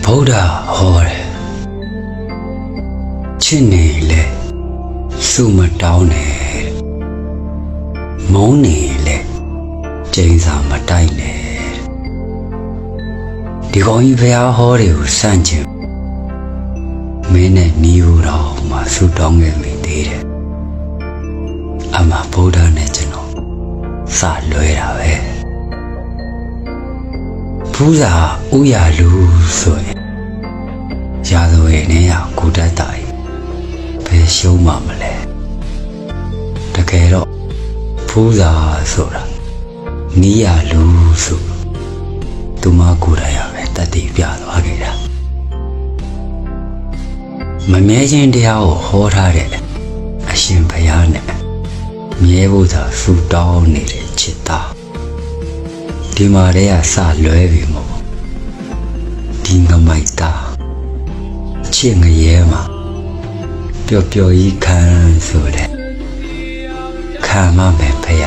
ဗုဒ္ဓဟောတယ်ချစ်နေလေစုမတောင်းနဲ့မုန်းနေလေကျိန်းစာမတိုက်နဲ့ဒီကောင်ကြီးဘုရားဟောတွေကိုစန့်ကျင်မင်းနဲ့နီးဘူးတော့မှဆုတောင်းခဲ့မိသေးတယ်အမှဗုဒ္ဓနဲ့ကျွန်တော်စလွဲတာပဲဘုရားဥရလူဆိုရင်ရာဇဝေနဲ့ရကိုတတ်တာဘယ်ရှုံးမှမလဲတကယ်တော့ဘုရားဆိုတာနီးရလူဆိုသူမကိုယ်တိုင်ရပဲတတ်တည်ပြသွားခဲ့တာမမြဲခြင်းတရားကိုဟောထားတဲ့အရှင်ဘုရားနဲ့မြဲဖို့သာဆူတောင်းနေတဲ့จิตသားဒီမှာတည်းကစလွဲပြီမို့ဒီငမိုက်သားချစ်ငရဲမှာပျော်ပျော်ကြီးခံဆိုတဲ့ခံမမယ်ဖရာ